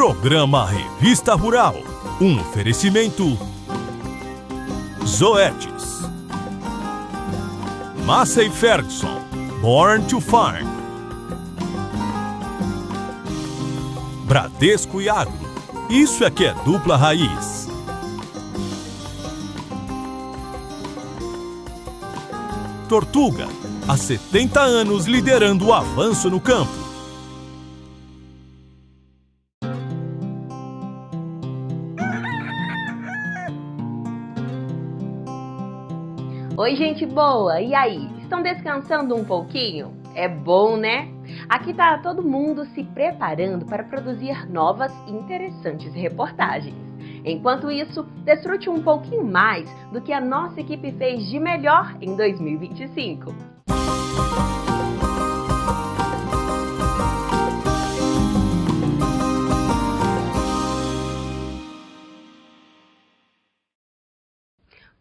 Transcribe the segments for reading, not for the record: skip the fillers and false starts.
Programa Revista Rural. Um oferecimento Zoetis, Massey Ferguson, Born to Farm, Bradesco e Agro. Isso é que é dupla raiz. Tortuga, há 70 anos liderando o avanço no campo. Oi, gente boa! E aí? Estão descansando um pouquinho? É bom, né? Aqui tá todo mundo se preparando para produzir novas e interessantes reportagens. Enquanto isso, desfrute um pouquinho mais do que a nossa equipe fez de melhor em 2025.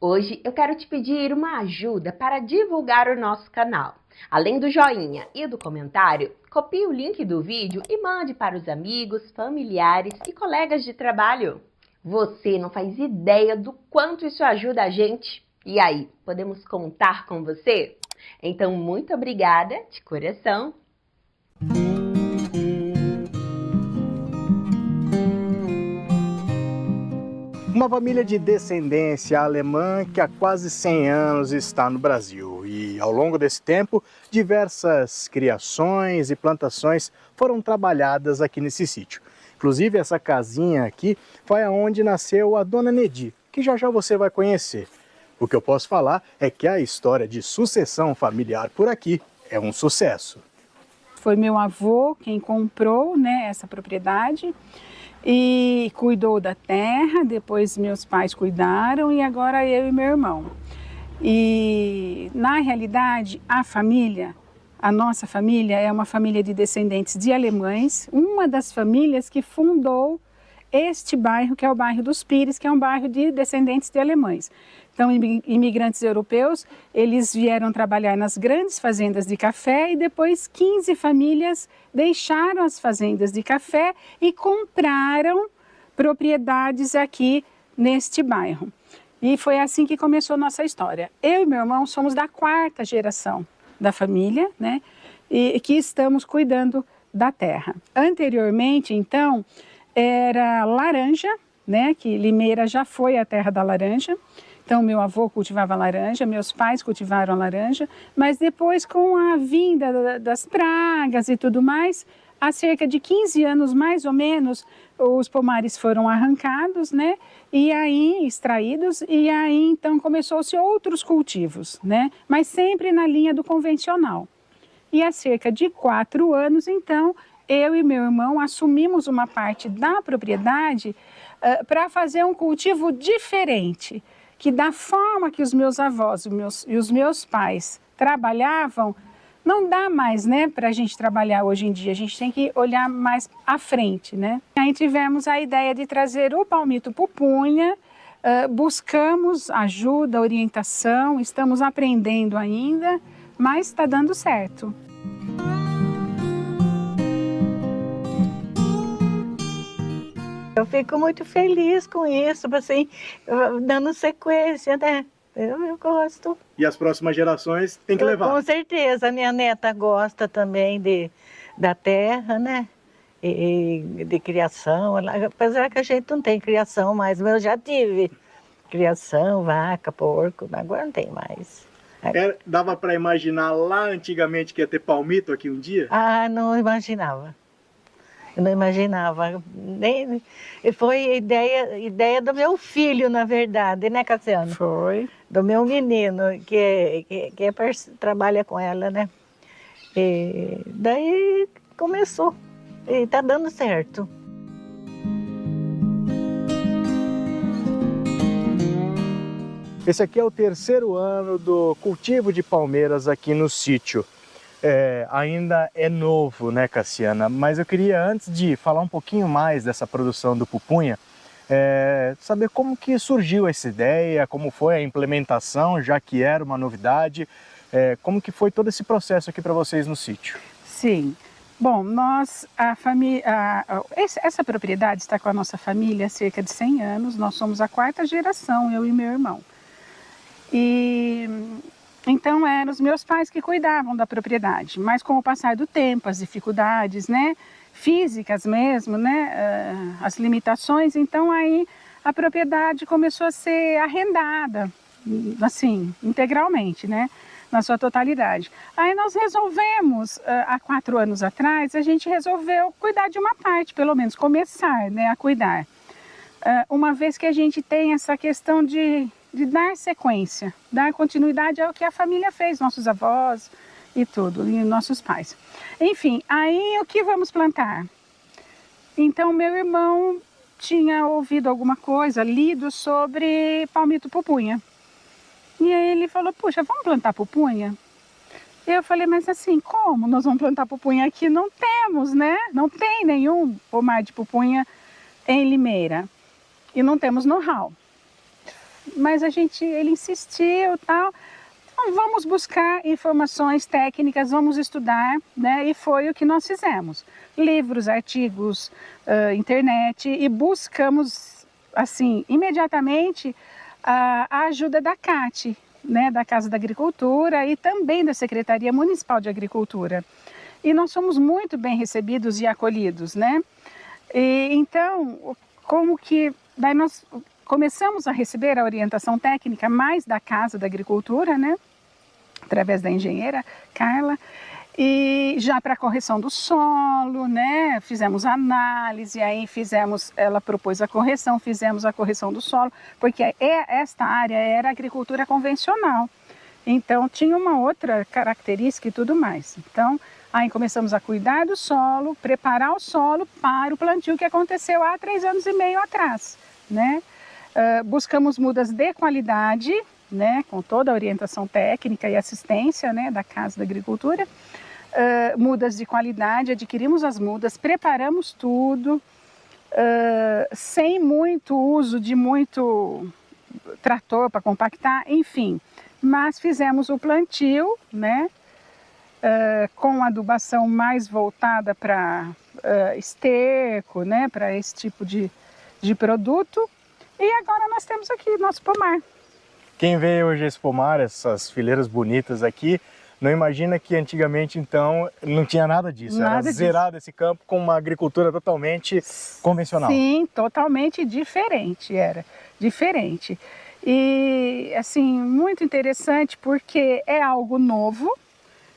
Hoje eu quero te pedir uma ajuda para divulgar o nosso canal. Além do joinha e do comentário, copie o link do vídeo e mande para os amigos, familiares e colegas de trabalho. Você não faz ideia do quanto isso ajuda a gente. E aí, podemos contar com você? Então, muito obrigada de coração. Uma família de descendência alemã que há quase 100 anos está no Brasil. E ao longo desse tempo, diversas criações e plantações foram trabalhadas aqui nesse sítio. Inclusive, essa casinha aqui foi aonde nasceu a Dona Nedi, que já já você vai conhecer. O que eu posso falar é que a história de sucessão familiar por aqui é um sucesso. Foi meu avô quem comprou, essa propriedade e cuidou da terra, depois meus pais cuidaram e agora eu e meu irmão. E na realidade a nossa família é uma família de descendentes de alemães, uma das famílias que fundou este bairro, que é o bairro dos Pires, que é um bairro de descendentes de alemães. Então, imigrantes europeus, eles vieram trabalhar nas grandes fazendas de café e depois 15 famílias deixaram as fazendas de café e compraram propriedades aqui neste bairro. E foi assim que começou a nossa história. Eu e meu irmão somos da 4ª geração da família, e que estamos cuidando da terra. Anteriormente, então, era laranja, que Limeira já foi a terra da laranja. Então, meu avô cultivava laranja, meus pais cultivaram a laranja, mas depois, com a vinda das pragas e tudo mais, há cerca de 15 anos, mais ou menos, os pomares foram arrancados, e aí extraídos, e aí então começou-se outros cultivos, mas sempre na linha do convencional. E há cerca de 4 anos, então, eu e meu irmão assumimos uma parte da propriedade para fazer um cultivo diferente, que da forma que os meus avós e os meus pais trabalhavam, não dá mais para a gente trabalhar hoje em dia, a gente tem que olhar mais à frente. Aí tivemos a ideia de trazer o palmito pupunha, buscamos ajuda, orientação, estamos aprendendo ainda, mas está dando certo. Eu fico muito feliz com isso, assim, dando sequência, Eu gosto. E as próximas gerações têm que levar. Com certeza, a minha neta gosta também da terra, e de criação. Apesar que a gente não tem criação mais, mas eu já tive criação, vaca, porco, agora não tem mais. Dava para imaginar lá antigamente que ia ter palmito aqui um dia? Ah, não imaginava. Eu não imaginava. Foi ideia do meu filho, na verdade, Cassiano? Foi. Do meu menino, que trabalha com ela, E daí começou. E tá dando certo. Esse aqui é o 3º ano do cultivo de palmeiras aqui no sítio. Ainda é novo, Cassiana? Mas eu queria, antes de falar um pouquinho mais dessa produção do pupunha, saber como que surgiu essa ideia, como foi a implementação, já que era uma novidade, como que foi todo esse processo aqui para vocês no sítio? Sim, Bom, essa propriedade está com a nossa família há cerca de 100 anos, nós somos a 4ª geração, eu e meu irmão. E então eram os meus pais que cuidavam da propriedade, mas com o passar do tempo, as dificuldades, né, físicas mesmo, né, as limitações, então aí a propriedade começou a ser arrendada, assim, integralmente, né? Na sua totalidade. Aí nós resolvemos, há 4 anos atrás, a gente resolveu cuidar de uma parte, pelo menos começar, né, a cuidar. Uma vez que a gente tem essa questão de dar sequência, dar continuidade ao que a família fez, nossos avós e tudo, e nossos pais. Enfim, aí o que vamos plantar? Então meu irmão tinha ouvido alguma coisa, lido sobre palmito pupunha. E aí ele falou, puxa, vamos plantar pupunha? E eu falei, mas assim, como nós vamos plantar pupunha aqui? Não temos, né? Não tem nenhum pomar de pupunha em Limeira. E não temos know-how. Mas ele insistiu e tal. Então vamos buscar informações técnicas, vamos estudar, né? E foi o que nós fizemos. Livros, artigos, internet, e buscamos, assim, imediatamente, a ajuda da CAT, né, da Casa da Agricultura e também da Secretaria Municipal de Agricultura. E nós fomos muito bem recebidos e acolhidos, né? E, então, daí nós começamos a receber a orientação técnica mais da Casa da Agricultura, né? Através da engenheira Carla. E já para a correção do solo, né, fizemos análise, aí ela propôs a correção, fizemos a correção do solo, porque esta área era agricultura convencional, então tinha uma outra característica e tudo mais. Então, aí começamos a cuidar do solo, preparar o solo para o plantio que aconteceu há 3 anos e meio atrás, né. Buscamos mudas de qualidade, né, com toda a orientação técnica e assistência, né, da Casa da Agricultura. Mudas de qualidade, adquirimos as mudas, preparamos tudo, sem muito uso de muito trator para compactar, enfim. Mas fizemos o plantio, né, com adubação mais voltada para esterco, né, para esse tipo de produto. E agora nós temos aqui nosso pomar. Quem vê hoje esse pomar, essas fileiras bonitas aqui, não imagina que antigamente, então, não tinha nada disso. Era zerado esse campo com uma agricultura totalmente convencional. Sim, totalmente diferente, era diferente. E, assim, muito interessante porque é algo novo,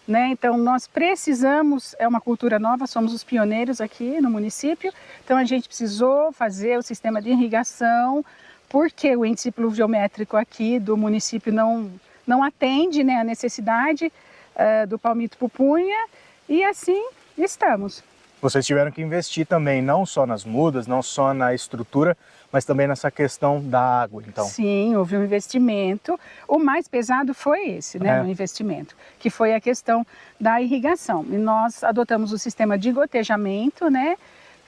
né? Então, nós precisamos, é uma cultura nova, somos os pioneiros aqui no município, então a gente precisou fazer o sistema de irrigação, porque o índice pluviométrico aqui do município não atende, né, a necessidade do palmito pupunha, e assim estamos. Vocês tiveram que investir também, não só nas mudas, não só na estrutura, mas também nessa questão da água, então. Sim, houve um investimento. O mais pesado foi esse, né, o investimento, que foi a questão da irrigação. E nós adotamos o sistema de gotejamento, né,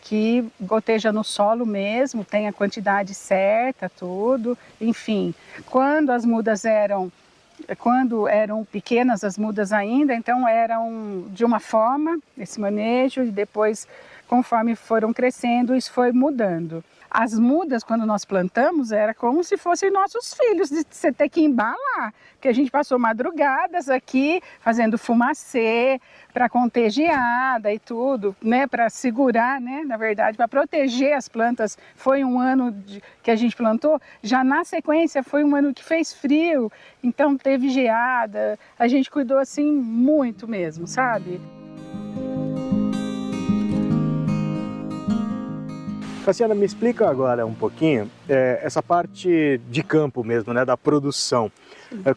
que goteja no solo mesmo, tem a quantidade certa, tudo, enfim. Quando eram pequenas as mudas ainda, então eram de uma forma, esse manejo, e depois, conforme foram crescendo, isso foi mudando. As mudas, quando nós plantamos, era como se fossem nossos filhos, de você ter que embalar, porque a gente passou madrugadas aqui, fazendo fumacê, para conter geada e tudo, né, para segurar, né, na verdade, para proteger as plantas. Foi um ano que a gente plantou, já na sequência foi um ano que fez frio, então teve geada, a gente cuidou assim muito mesmo, sabe? Cassiana, me explica agora um pouquinho essa parte de campo mesmo, né, da produção.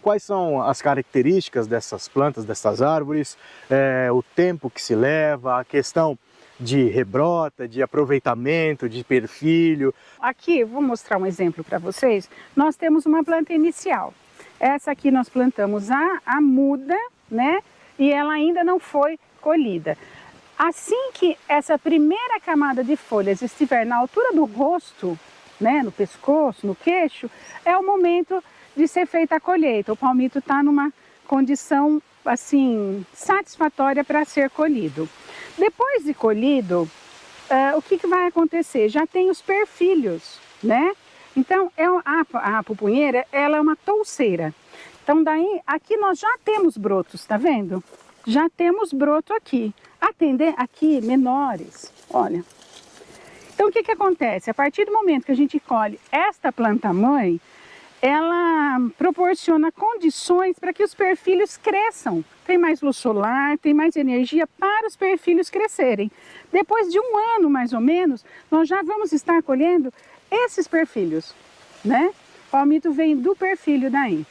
Quais são as características dessas plantas, dessas árvores, o tempo que se leva, a questão de rebrota, de aproveitamento, de perfilho? Aqui, vou mostrar um exemplo para vocês. Nós temos uma planta inicial. Essa aqui nós plantamos a muda, né, e ela ainda não foi colhida. Assim que essa primeira camada de folhas estiver na altura do rosto, né, no pescoço, no queixo, é o momento de ser feita a colheita. O palmito está numa condição assim satisfatória para ser colhido. Depois de colhido, o que vai acontecer? Já tem os perfilhos, né? Então, a pupunheira, ela é uma touceira. Então, daí, aqui nós já temos brotos, tá vendo? Já temos broto aqui. Aqui, menores, olha. Então, o que acontece? A partir do momento que a gente colhe esta planta-mãe, ela proporciona condições para que os perfilhos cresçam. Tem mais luz solar, tem mais energia para os perfilhos crescerem. Depois de um ano, mais ou menos, nós já vamos estar colhendo esses perfilhos, né? O palmito vem do perfilho daí.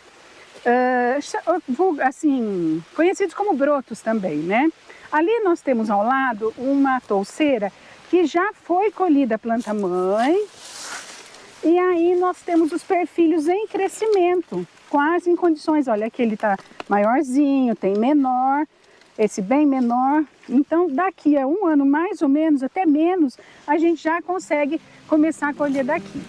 Assim, conhecidos como brotos também, né? Ali nós temos ao lado uma touceira que já foi colhida a planta-mãe. E aí nós temos os perfilhos em crescimento, quase em condições. Olha, aqui ele está maiorzinho, tem menor, esse bem menor. Então daqui a um ano, mais ou menos, até menos, a gente já consegue começar a colher daqui.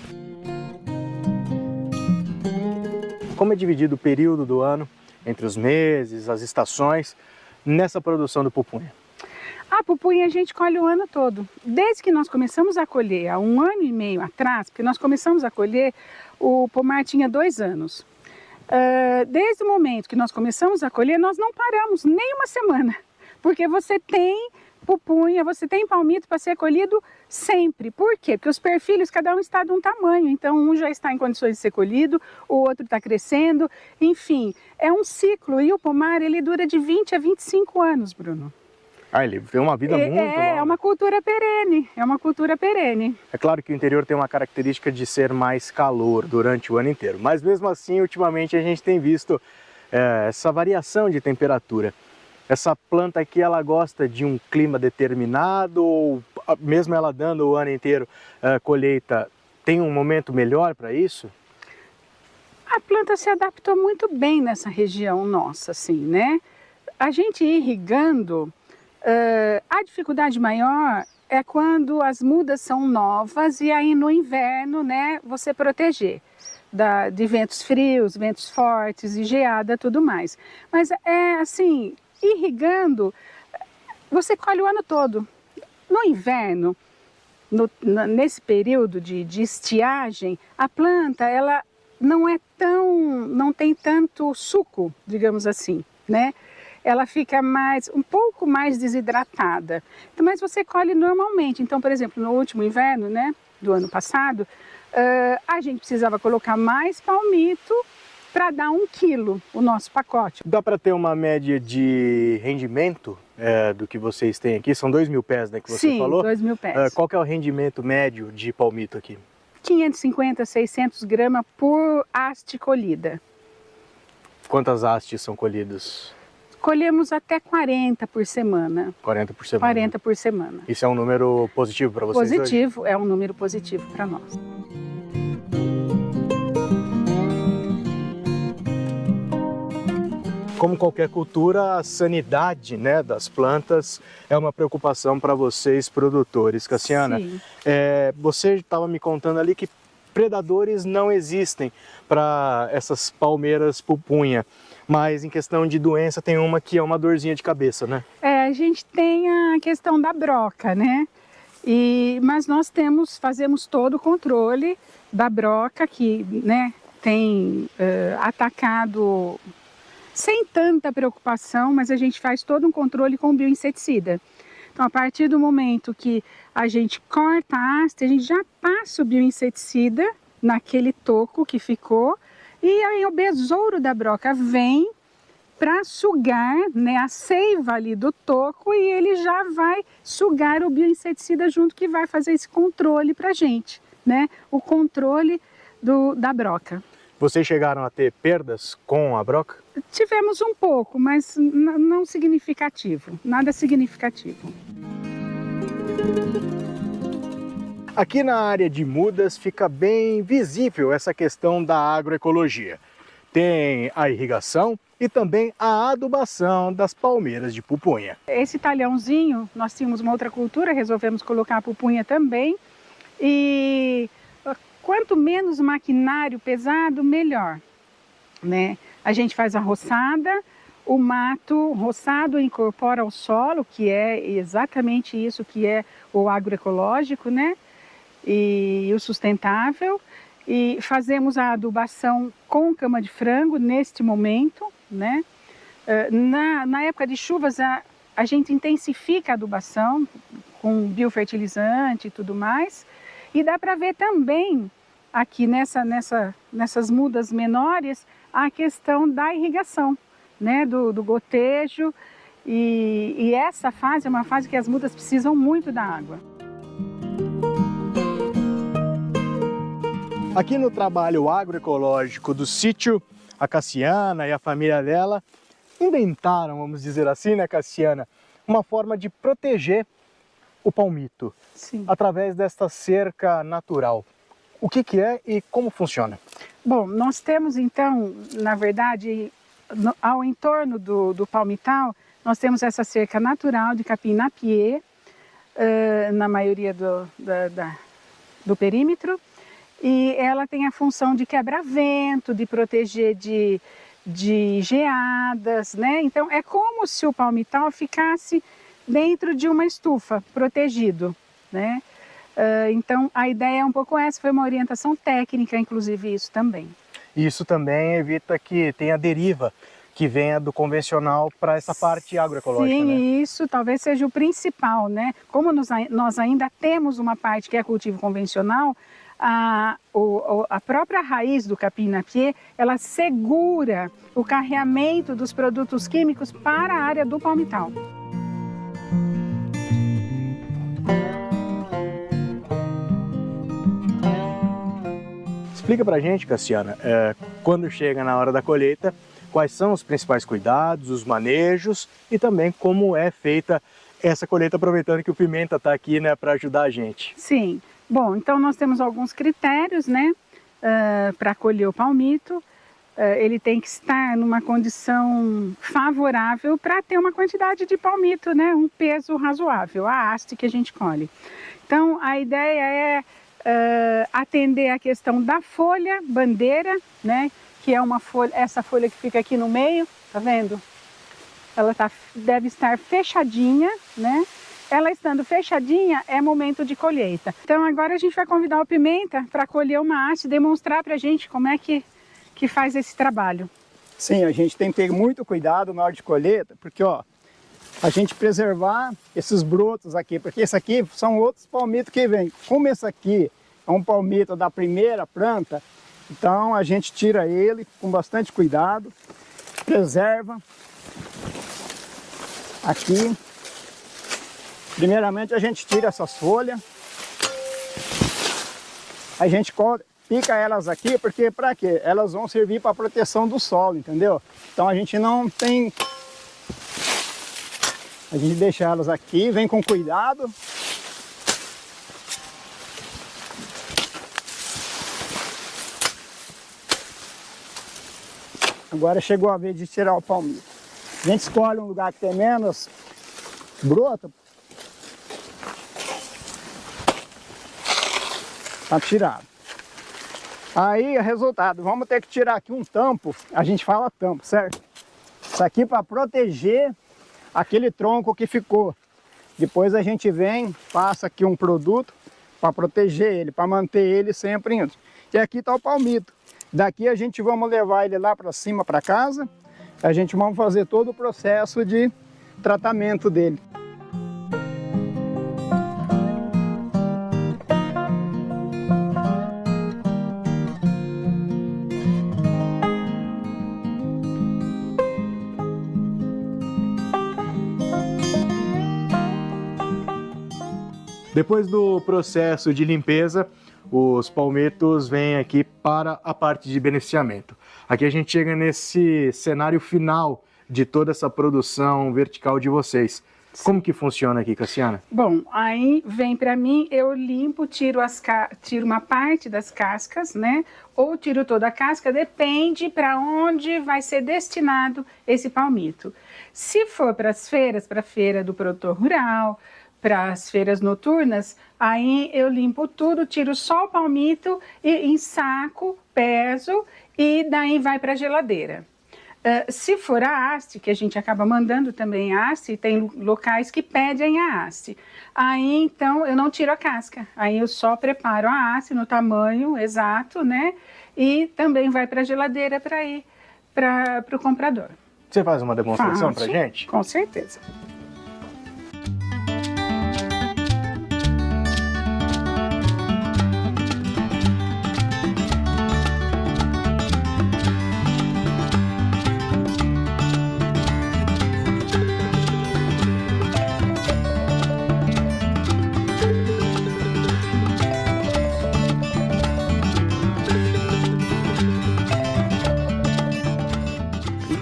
Como é dividido o período do ano, entre os meses, as estações, nessa produção do pupunha? A pupunha a gente colhe o ano todo. Desde que nós começamos a colher, há um ano e meio atrás, porque nós começamos a colher, o pomar tinha 2 anos. Desde o momento que nós começamos a colher, nós não paramos nem uma semana, porque você tem pupunha, você tem palmito para ser colhido sempre. Por quê? Porque os perfilhos, cada um está de um tamanho, então um já está em condições de ser colhido, o outro está crescendo, enfim, é um ciclo. E o pomar, ele dura de 20 a 25 anos, Bruno. Ele tem uma vida muito longa. É uma cultura perene, é uma cultura perene. É claro que o interior tem uma característica de ser mais calor durante o ano inteiro, mas mesmo assim, ultimamente a gente tem visto essa variação de temperatura. Essa planta aqui, ela gosta de um clima determinado ou mesmo ela dando o ano inteiro colheita, tem um momento melhor para isso? A planta se adaptou muito bem nessa região nossa, assim, né? A gente irrigando, a dificuldade maior é quando as mudas são novas e aí no inverno, né, você proteger de ventos frios, ventos fortes e geada, tudo mais. Mas assim, irrigando, você colhe o ano todo. No inverno, nesse período de estiagem, a planta ela não tem tanto suco, digamos assim, né? Ela fica um pouco mais desidratada. Então, mas você colhe normalmente. Então, por exemplo, no último inverno, né, do ano passado, a gente precisava colocar mais palmito para dar 1 quilo o nosso pacote. Dá para ter uma média de rendimento do que vocês têm aqui? São 2.000 pés, né, que você falou? Sim, 2.000 pés. Qual que é o rendimento médio de palmito aqui? 550, 600 gramas por haste colhida. Quantas hastes são colhidas? Colhemos até 40 por semana. 40 por semana? 40 por semana. Isso é um número positivo para vocês hoje? Positivo, é um número positivo para nós. Como qualquer cultura, a sanidade, né, das plantas é uma preocupação para vocês, produtores. Cassiana, Sim. Você estava me contando ali que predadores não existem para essas palmeiras pupunha, mas em questão de doença tem uma que é uma dorzinha de cabeça, né? A gente tem a questão da broca, né? Mas nós fazemos todo o controle da broca que, né, tem atacado sem tanta preocupação, mas a gente faz todo um controle com bioinseticida. Então, a partir do momento que a gente corta a haste, a gente já passa o bioinseticida naquele toco que ficou, e aí o besouro da broca vem para sugar, né, a seiva ali do toco, e ele já vai sugar o bioinseticida junto, que vai fazer esse controle para a gente, né? O controle da broca. Vocês chegaram a ter perdas com a broca? Tivemos um pouco, mas não significativo, nada significativo. Aqui na área de mudas fica bem visível essa questão da agroecologia. Tem a irrigação e também a adubação das palmeiras de pupunha. Esse talhãozinho, nós tínhamos uma outra cultura, resolvemos colocar a pupunha também. E quanto menos maquinário pesado, melhor, né? A gente faz a roçada, o mato roçado incorpora ao solo, que é exatamente isso que é o agroecológico, né? E o sustentável. E fazemos a adubação com cama de frango neste momento, né? Na época de chuvas, a gente intensifica a adubação com biofertilizante e tudo mais. E dá para ver também aqui nessas mudas menores a questão da irrigação, né? Do gotejo. E essa fase é uma fase que as mudas precisam muito da água. Aqui no trabalho agroecológico do sítio, a Cassiana e a família dela inventaram, vamos dizer assim, né, Cassiana, uma forma de proteger o palmito. Sim. Através desta cerca natural. O que é e como funciona? Bom, nós temos então, na verdade, ao entorno do palmital, nós temos essa cerca natural de capim-napier, na maioria do perímetro, e ela tem a função de quebra-vento, de proteger de geadas, né? Então é como se o palmital ficasse dentro de uma estufa, protegido, né? Então a ideia é um pouco essa, foi uma orientação técnica, inclusive isso também. Isso também evita que tenha deriva que venha do convencional para essa parte agroecológica, sim, né? Sim, isso talvez seja o principal, né? Como nós ainda temos uma parte que é cultivo convencional, a própria raiz do capim-napier, ela segura o carreamento dos produtos químicos para a área do palmital. Explica pra gente, Cassiana, quando chega na hora da colheita, quais são os principais cuidados, os manejos e também como é feita essa colheita, aproveitando que o Pimenta está aqui, né, para ajudar a gente. Sim. Bom, então nós temos alguns critérios, né, para colher o palmito. Ele tem que estar numa condição favorável para ter uma quantidade de palmito, né, um peso razoável, a haste que a gente colhe. Então a ideia é atender a questão da folha bandeira, né, que é uma folha, essa folha que fica aqui no meio, tá vendo? Ela deve estar fechadinha, né? Ela estando fechadinha, é momento de colheita. Então agora a gente vai convidar o Pimenta para colher uma haste e demonstrar para a gente como é que faz esse trabalho. Sim, a gente tem que ter muito cuidado na hora de colheita, porque ó, a gente preservar esses brotos aqui, porque esse aqui são outros palmitos que vêm. Como esse aqui é um palmito da primeira planta, então a gente tira ele com bastante cuidado, preserva aqui. Primeiramente a gente tira essas folhas, a gente pica elas aqui, porque para quê? Elas vão servir para proteção do solo, entendeu? Então a gente não tem... A gente deixa elas aqui, vem com cuidado. Agora chegou a vez de tirar o palmito. A gente escolhe um lugar que tem menos broto. Tá tirado. Aí, resultado, vamos ter que tirar aqui um tampo, a gente fala tampo, certo? Isso aqui para proteger aquele tronco que ficou. Depois a gente vem, passa aqui um produto para proteger ele, para manter ele sempre indo. E aqui está o palmito. Daqui a gente vamos levar ele lá para cima, para casa. A gente vamos fazer todo o processo de tratamento dele. Depois do processo de limpeza, os palmitos vêm aqui para a parte de beneficiamento. Aqui a gente chega nesse cenário final de toda essa produção vertical de vocês. Como que funciona aqui, Cassiana? Bom, aí vem para mim, eu limpo, tiro uma parte das cascas, né? Ou tiro toda a casca, depende para onde vai ser destinado esse palmito. Se for para as feiras, para a feira do produtor rural, para as feiras noturnas, aí eu limpo tudo, tiro só o palmito e ensaco, peso e daí vai para a geladeira. Se for a haste, que a gente acaba mandando também a haste, tem locais que pedem a haste. Aí, então, eu não tiro a casca. Aí eu só preparo a haste no tamanho exato, né? E também vai para a geladeira para ir para o comprador. Você faz uma demonstração para gente? Com certeza.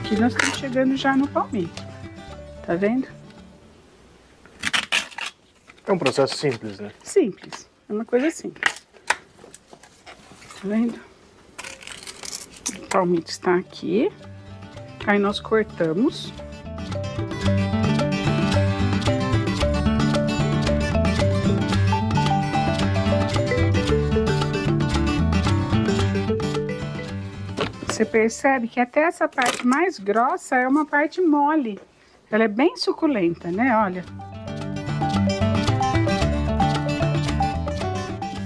Aqui nós estamos chegando já no palmito, tá vendo? É um processo simples, né? Simples, é uma coisa simples. Tá vendo? O palmito está aqui, aí nós cortamos. Você percebe que até essa parte mais grossa é uma parte mole. Ela é bem suculenta, né? Olha.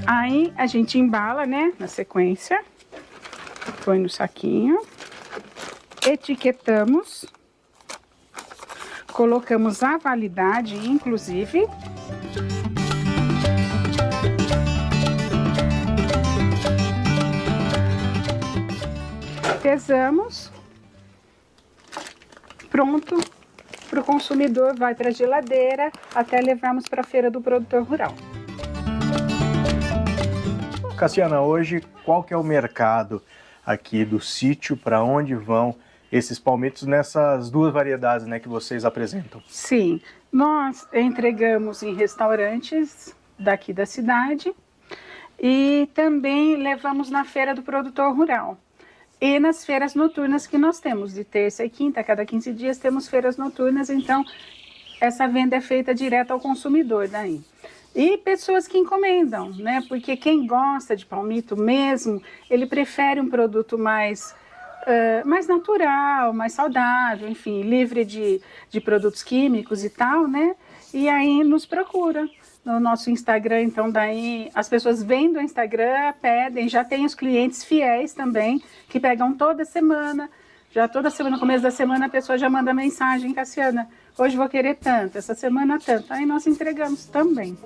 Aí a gente embala, né? Na sequência. Põe no saquinho. Etiquetamos. Colocamos a validade, inclusive. Pesamos, pronto para o consumidor, vai para a geladeira até levarmos para a feira do produtor rural. Cassiana, hoje qual que é o mercado aqui do sítio, para onde vão esses palmitos nessas duas variedades, né, que vocês apresentam? Sim, nós entregamos em restaurantes daqui da cidade e também levamos na feira do produtor rural. E nas feiras noturnas que nós temos, de terça e quinta, a cada 15 dias temos feiras noturnas, então essa venda é feita direto ao consumidor daí. E pessoas que encomendam, né? Porque quem gosta de palmito mesmo, ele prefere um produto mais natural, mais saudável, enfim, livre de produtos químicos e tal, né? E aí nos procura. No nosso Instagram, então daí as pessoas vêm do Instagram, pedem, já tem os clientes fiéis também, que pegam toda semana, no começo da semana a pessoa já manda mensagem: Cassiana, hoje vou querer tanto, essa semana tanto, aí nós entregamos também.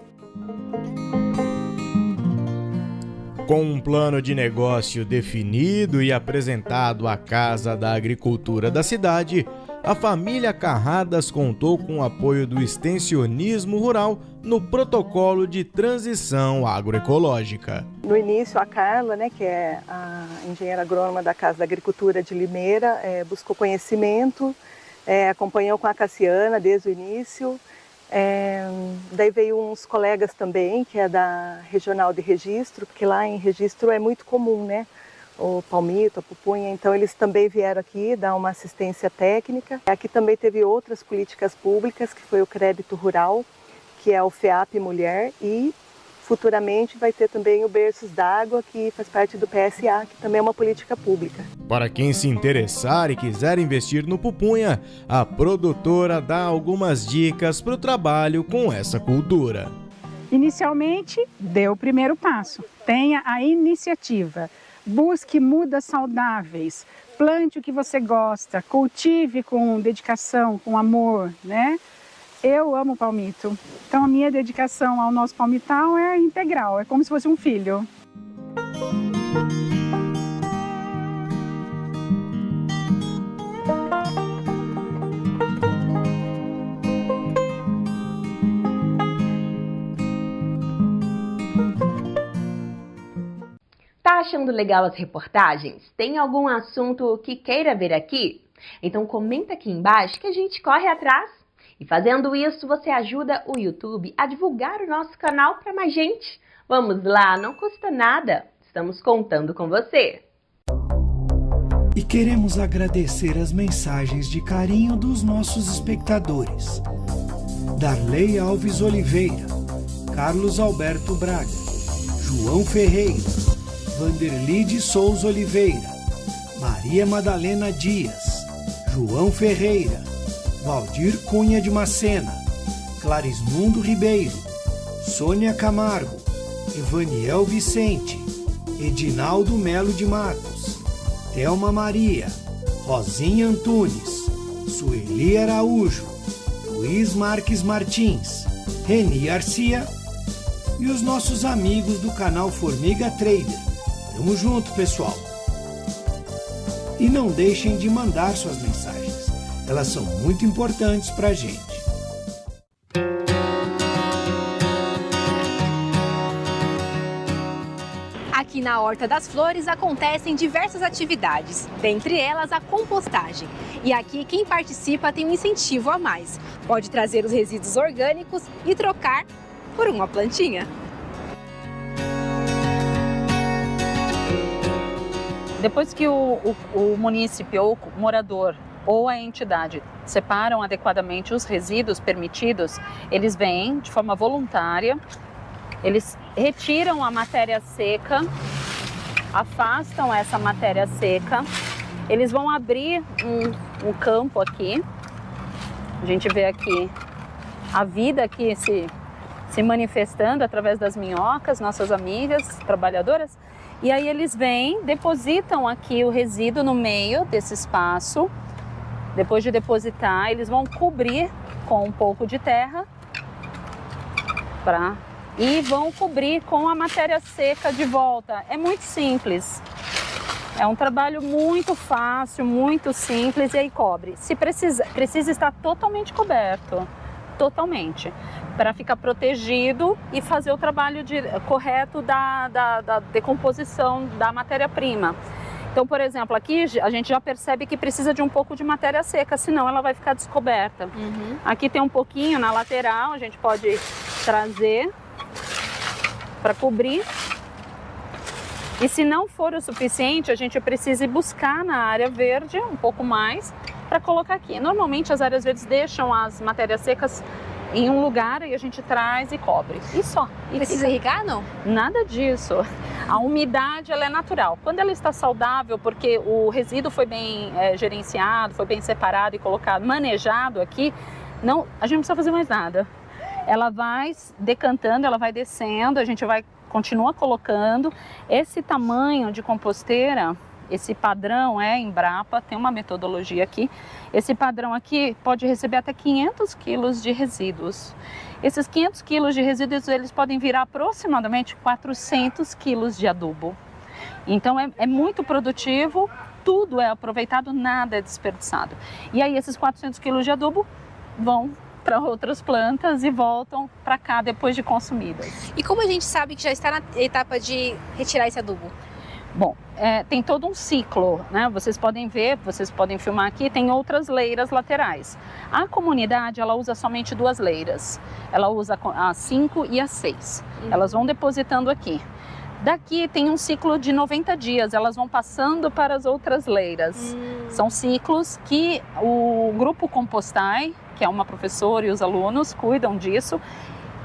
Com um plano de negócio definido e apresentado à Casa da Agricultura da cidade, a família Carradas contou com o apoio do extensionismo rural no protocolo de transição agroecológica. No início, a Carla, né, que é a engenheira agrônoma da Casa da Agricultura de Limeira, buscou conhecimento, acompanhou com a Cassiana desde o início. Daí veio uns colegas também, que é da Regional de Registro, porque lá em Registro é muito comum, né? O palmito, a pupunha, então eles também vieram aqui dar uma assistência técnica. Aqui também teve outras políticas públicas, que foi o crédito rural, que é o FEAP Mulher, e futuramente vai ter também o Berços d'Água, que faz parte do PSA, que também é uma política pública. Para quem se interessar e quiser investir no pupunha, a produtora dá algumas dicas para o trabalho com essa cultura. Inicialmente, dê o primeiro passo, tenha a iniciativa. Busque mudas saudáveis, plante o que você gosta, cultive com dedicação, com amor, né? Eu amo palmito, então a minha dedicação ao nosso palmital é integral, é como se fosse um filho. Tá achando legal as reportagens? Tem algum assunto que queira ver aqui? Então comenta aqui embaixo que a gente corre atrás. E fazendo isso, você ajuda o YouTube a divulgar o nosso canal para mais gente. Vamos lá, não custa nada. Estamos contando com você. E queremos agradecer as mensagens de carinho dos nossos espectadores. Darley Alves Oliveira, Carlos Alberto Braga, João Ferreira, Vanderly de Souza Oliveira, Maria Madalena Dias, João Ferreira, Valdir Cunha de Macena, Clarismundo Ribeiro, Sônia Camargo, Evaniel Vicente, Edinaldo Melo de Matos, Thelma Maria, Rosinha Antunes, Sueli Araújo, Luiz Marques Martins, Reni Arcia e os nossos amigos do canal Formiga Trader. Tamo junto, pessoal! E não deixem de mandar suas mensagens, elas são muito importantes pra gente. Aqui na Horta das Flores acontecem diversas atividades, dentre elas a compostagem. E aqui quem participa tem um incentivo a mais. Pode trazer os resíduos orgânicos e trocar por uma plantinha. Depois que o munícipe ou o morador ou a entidade separam adequadamente os resíduos permitidos, eles vêm de forma voluntária, eles retiram a matéria seca, afastam essa matéria seca, eles vão abrir um campo aqui, a gente vê aqui a vida aqui se manifestando através das minhocas, nossas amigas trabalhadoras, e aí eles vêm, depositam aqui o resíduo no meio desse espaço. Depois de depositar, eles vão cobrir com um pouco de terra e vão cobrir com a matéria seca de volta. É muito simples. É um trabalho muito fácil, muito simples, e aí cobre. Se precisa estar totalmente coberto, totalmente, para ficar protegido e fazer o trabalho correto da decomposição da matéria-prima. Então, por exemplo, aqui a gente já percebe que precisa de um pouco de matéria seca, senão ela vai ficar descoberta. Aqui tem um pouquinho na lateral, a gente pode trazer para cobrir. E se não for o suficiente, a gente precisa ir buscar na área verde um pouco mais para colocar aqui. Normalmente as áreas verdes deixam as matérias secas em um lugar e a gente traz e cobre. E só. E precisa irrigar, não? Nada disso. A umidade ela é natural. Quando ela está saudável, porque o resíduo foi bem gerenciado, foi bem separado e colocado, manejado aqui, a gente não precisa fazer mais nada. Ela vai decantando, ela vai descendo, a gente continua colocando. Esse tamanho de composteira, esse padrão Embrapa, tem uma metodologia aqui. Esse padrão aqui pode receber até 500 quilos de resíduos. Esses 500 quilos de resíduos, eles podem virar aproximadamente 400 quilos de adubo. Então é muito produtivo, tudo é aproveitado, nada é desperdiçado. E aí esses 400 quilos de adubo vão para outras plantas e voltam para cá depois de consumidas. E como a gente sabe que já está na etapa de retirar esse adubo? Bom, tem todo um ciclo, né? Vocês podem ver, vocês podem filmar aqui, tem outras leiras laterais. A comunidade, ela usa somente 2 leiras. Ela usa a 5 e a 6. Elas vão depositando aqui. Daqui tem um ciclo de 90 dias, elas vão passando para as outras leiras. São ciclos que o grupo Compostai, que é uma professora e os alunos, cuidam disso.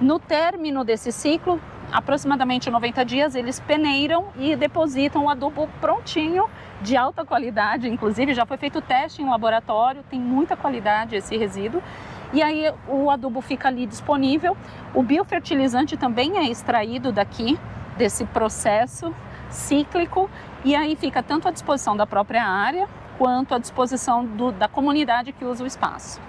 No término desse ciclo, aproximadamente 90 dias, eles peneiram e depositam o adubo prontinho, de alta qualidade, inclusive já foi feito o teste em laboratório, tem muita qualidade esse resíduo. E aí o adubo fica ali disponível. O biofertilizante também é extraído daqui, desse processo cíclico, e aí fica tanto à disposição da própria área, quanto à disposição da comunidade que usa o espaço.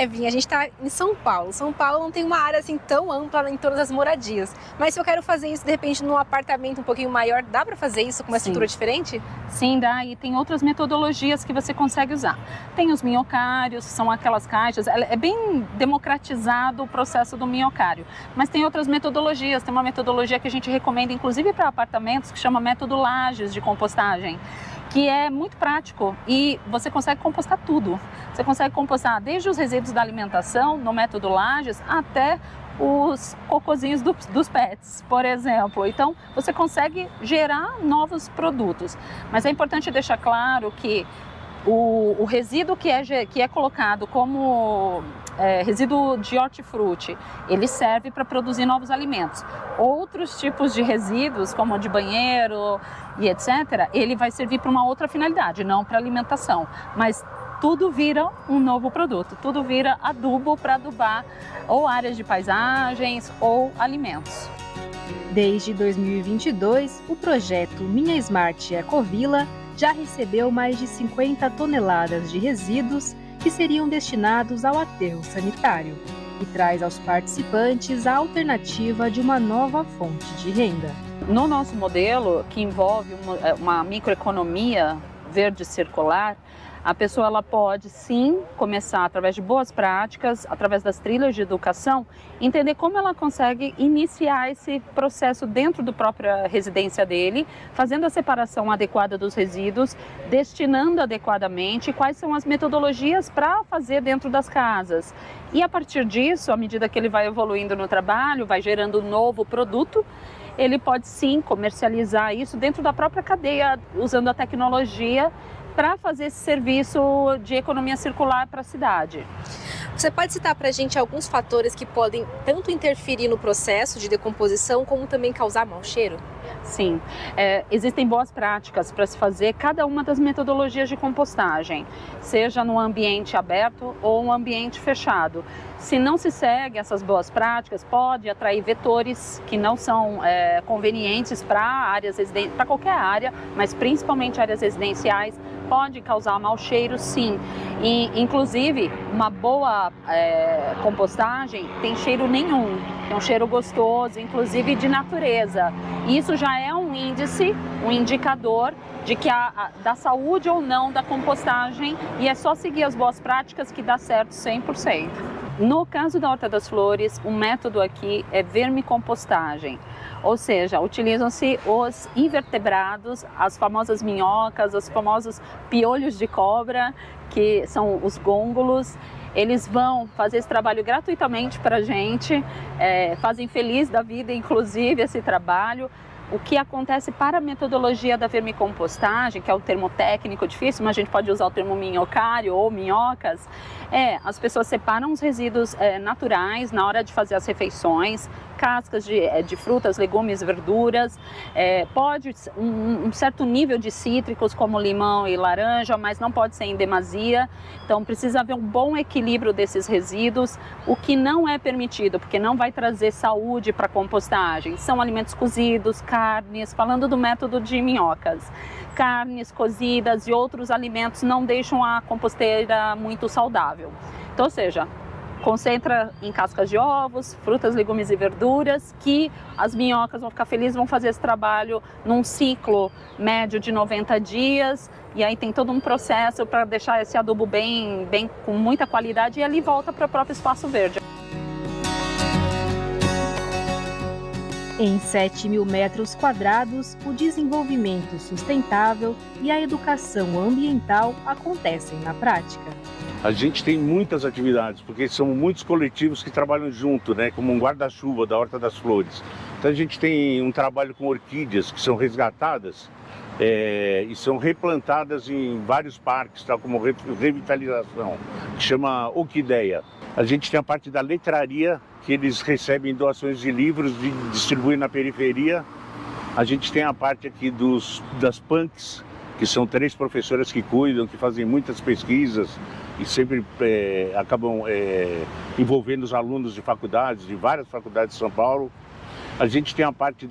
Vinha, a gente está em São Paulo. São Paulo não tem uma área assim tão ampla em todas as moradias. Mas se eu quero fazer isso, de repente, num apartamento um pouquinho maior, dá para fazer isso com uma estrutura diferente? Sim, dá. E tem outras metodologias que você consegue usar. Tem os minhocários, são aquelas caixas. É bem democratizado o processo do minhocário. Mas tem outras metodologias. Tem uma metodologia que a gente recomenda, inclusive para apartamentos, que chama método Lajes de compostagem, que é muito prático e você consegue compostar tudo. Você consegue compostar desde os resíduos da alimentação, no método Lajes, até os cocozinhos dos pets, por exemplo. Então, você consegue gerar novos produtos. Mas é importante deixar claro que o resíduo que é colocado como resíduo de hortifruti, ele serve para produzir novos alimentos. Outros tipos de resíduos, como de banheiro e etc., ele vai servir para uma outra finalidade, não para alimentação. Mas tudo vira um novo produto, tudo vira adubo para adubar ou áreas de paisagens ou alimentos. Desde 2022, o projeto Minha Smart Ecovila já recebeu mais de 50 toneladas de resíduos que seriam destinados ao aterro sanitário e traz aos participantes a alternativa de uma nova fonte de renda. No nosso modelo, que envolve uma microeconomia verde circular, a pessoa ela pode sim começar através de boas práticas, através das trilhas de educação, entender como ela consegue iniciar esse processo dentro da própria residência dele, fazendo a separação adequada dos resíduos, destinando adequadamente quais são as metodologias para fazer dentro das casas. E a partir disso, à medida que ele vai evoluindo no trabalho, vai gerando um novo produto, ele pode sim comercializar isso dentro da própria cadeia, usando a tecnologia para fazer esse serviço de economia circular para a cidade. Você pode citar para a gente alguns fatores que podem tanto interferir no processo de decomposição como também causar mau cheiro? Sim, existem boas práticas para se fazer cada uma das metodologias de compostagem, seja no ambiente aberto ou um ambiente fechado. Se não se segue essas boas práticas, pode atrair vetores que não são convenientes para áreas para qualquer área, mas principalmente áreas residenciais, pode causar mau cheiro, sim. E, inclusive, uma boa compostagem tem cheiro nenhum, é um cheiro gostoso, inclusive de natureza. E isso já é um índice, um indicador de que da saúde ou não da compostagem, e é só seguir as boas práticas que dá certo 100%. No caso da Horta das Flores, o método aqui é vermicompostagem, ou seja, utilizam-se os invertebrados, as famosas minhocas, os famosos piolhos de cobra, que são os gôngolos. Eles vão fazer esse trabalho gratuitamente para a gente, fazem feliz da vida, inclusive, esse trabalho. O que acontece para a metodologia da vermicompostagem, que é um termo técnico difícil, mas a gente pode usar o termo minhocário ou minhocas, as pessoas separam os resíduos naturais na hora de fazer as refeições, cascas de frutas, legumes, verduras, pode um certo nível de cítricos como limão e laranja, mas não pode ser em demasia, então precisa haver um bom equilíbrio desses resíduos, o que não é permitido, porque não vai trazer saúde para a compostagem, são alimentos cozidos, carnes, falando do método de minhocas, carnes cozidas e outros alimentos não deixam a composteira muito saudável. Então, ou seja, concentra em cascas de ovos, frutas, legumes e verduras, que as minhocas vão ficar felizes, vão fazer esse trabalho num ciclo médio de 90 dias, e aí tem todo um processo para deixar esse adubo bem com muita qualidade, e ali volta para o próprio espaço verde. Em 7.000 metros quadrados, o desenvolvimento sustentável e a educação ambiental acontecem na prática. A gente tem muitas atividades, porque são muitos coletivos que trabalham junto, né, como um guarda-chuva da Horta das Flores. Então a gente tem um trabalho com orquídeas que são resgatadas e são replantadas em vários parques, tal como revitalização, que chama Orquideia. A gente tem a parte da letraria, que eles recebem doações de livros e distribuem na periferia. A gente tem a parte aqui das punks, que são 3 professoras que cuidam, que fazem muitas pesquisas e sempre acabam envolvendo os alunos de faculdades, de várias faculdades de São Paulo. A gente tem a parte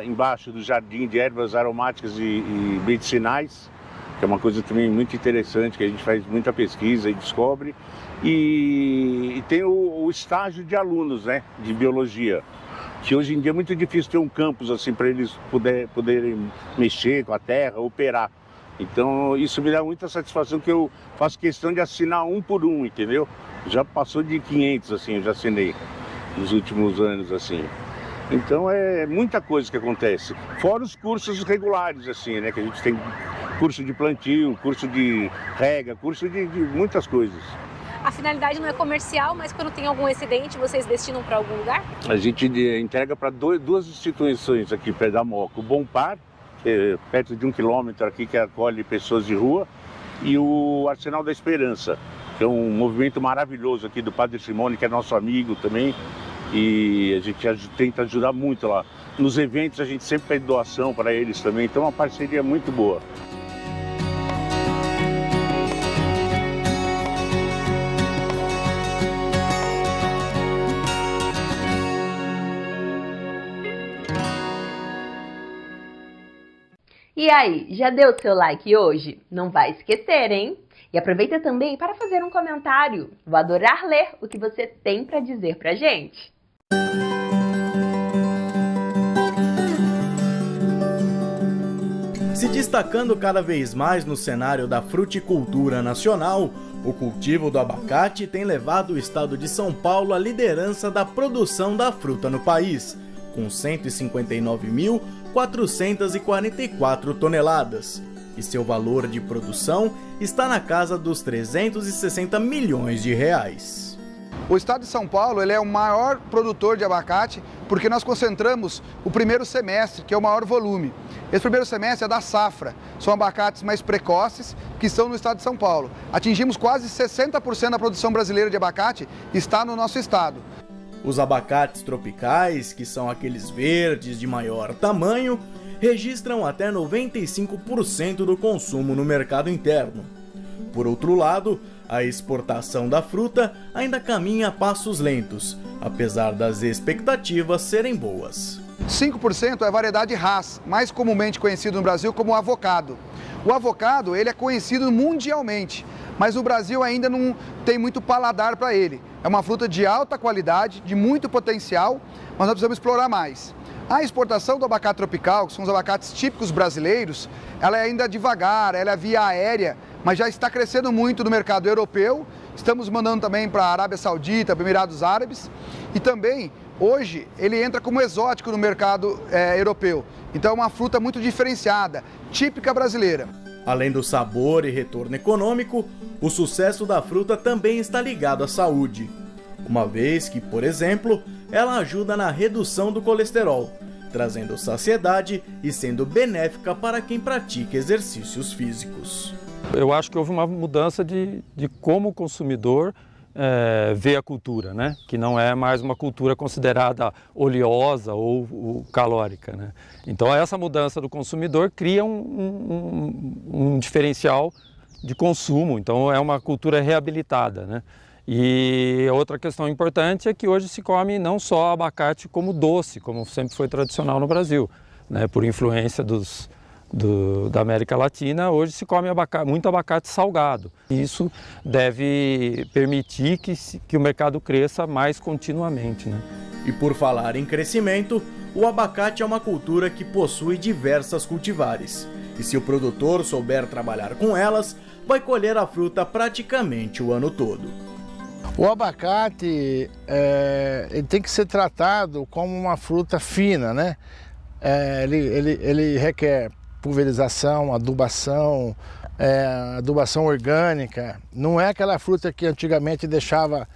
embaixo do jardim de ervas aromáticas e medicinais, que é uma coisa também muito interessante, que a gente faz muita pesquisa e descobre. E tem o estágio de alunos, né, de biologia, que hoje em dia é muito difícil ter um campus assim para eles poderem mexer com a terra, operar. Então isso me dá muita satisfação, que eu faço questão de assinar um por um, entendeu? Já passou de 500, assim, eu já assinei nos últimos anos, assim. Então é muita coisa que acontece. Fora os cursos regulares, assim, né, que a gente tem curso de plantio, curso de rega, curso de muitas coisas. A finalidade não é comercial, mas quando tem algum excedente, vocês destinam para algum lugar? A gente entrega para duas instituições aqui perto da Moca. O Bom Par, que é perto de 1 quilômetro aqui, que acolhe pessoas de rua, e o Arsenal da Esperança, que é um movimento maravilhoso aqui do Padre Simone, que é nosso amigo também, e a gente tenta ajudar muito lá. Nos eventos a gente sempre pede doação para eles também, então é uma parceria muito boa. E aí, já deu seu like hoje? Não vai esquecer, hein? E aproveita também para fazer um comentário. Vou adorar ler o que você tem para dizer pra gente. Se destacando cada vez mais no cenário da fruticultura nacional, o cultivo do abacate tem levado o estado de São Paulo à liderança da produção da fruta no país, com 159.444 toneladas, e seu valor de produção está na casa dos 360 milhões de reais. O estado de São Paulo ele é o maior produtor de abacate porque nós concentramos o primeiro semestre, que é o maior volume. Esse primeiro semestre é da safra, são abacates mais precoces que estão no estado de São Paulo. Atingimos quase 60% da produção brasileira de abacate está no nosso estado. Os abacates tropicais, que são aqueles verdes de maior tamanho, registram até 95% do consumo no mercado interno. Por outro lado, a exportação da fruta ainda caminha a passos lentos, apesar das expectativas serem boas. 5% é a variedade Hass, mais comumente conhecido no Brasil como avocado. O avocado ele é conhecido mundialmente, mas no Brasil ainda não tem muito paladar para ele. É uma fruta de alta qualidade, de muito potencial, mas nós precisamos explorar mais. A exportação do abacate tropical, que são os abacates típicos brasileiros, ela é ainda devagar, ela é via aérea, mas já está crescendo muito no mercado europeu. Estamos mandando também para a Arábia Saudita, para Emirados Árabes e também, hoje, ele entra como exótico no mercado europeu. Então é uma fruta muito diferenciada, típica brasileira. Além do sabor e retorno econômico, o sucesso da fruta também está ligado à saúde. Uma vez que, por exemplo, ela ajuda na redução do colesterol, trazendo saciedade e sendo benéfica para quem pratica exercícios físicos. Eu acho que houve uma mudança de como o consumidor vê a cultura, né? Que não é mais uma cultura considerada oleosa ou calórica, né? Então essa mudança do consumidor cria um diferencial de consumo, então é uma cultura reabilitada, né? E outra questão importante é que hoje se come não só abacate como doce, como sempre foi tradicional no Brasil, né? Por influência da América Latina, hoje se come muito abacate salgado. Isso deve permitir que o mercado cresça mais continuamente, né? E por falar em crescimento, o abacate é uma cultura que possui diversas cultivares. E se o produtor souber trabalhar com elas, vai colher a fruta praticamente o ano todo. O abacate ele tem que ser tratado como uma fruta fina, né? Ele requer pulverização, adubação orgânica. Não é aquela fruta que antigamente deixava